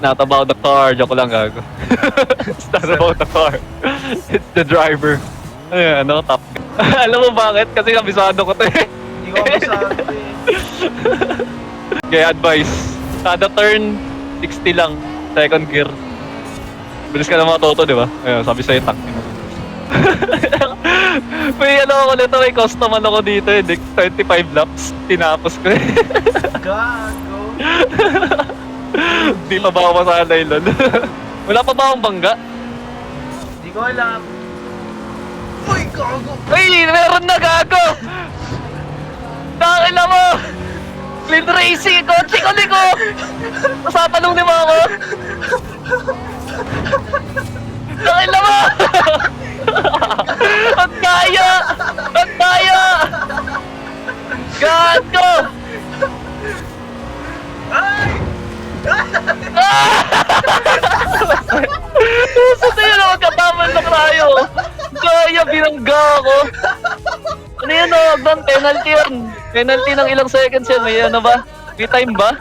Not about the car. Joke lang, gago. It's not about the car. It's the driver. Ay, ano, top. Alam mo bakit? Kasi kabisado ko to eh. Hindi ko kabisado eh. Kaya advice, kada turn, 60 lang, second gear. Bilis ka na matuto, di ba? Ayun, sabi sa'yo, tak. May ano ako nito, may customer ako dito eh, 25 laps, tinapos ko eh. Gago. Di pa ba ako masanay nun? Wala pa ba akong bangga? Hindi ko alam. Uy, gago. Ay, meron na gago! Nakakila mo! Clean racing, kotse ko liko! Masatalong ni mo ako! Nakakila mo! Ang kaya! Ang kaya! Gago! Ay! Puso tayo na magkataman na tayo! Kaya, binangga ako! Ano yan o? Penalty yan! Penalty ng ilang seconds yan. May ano ba? May time ba?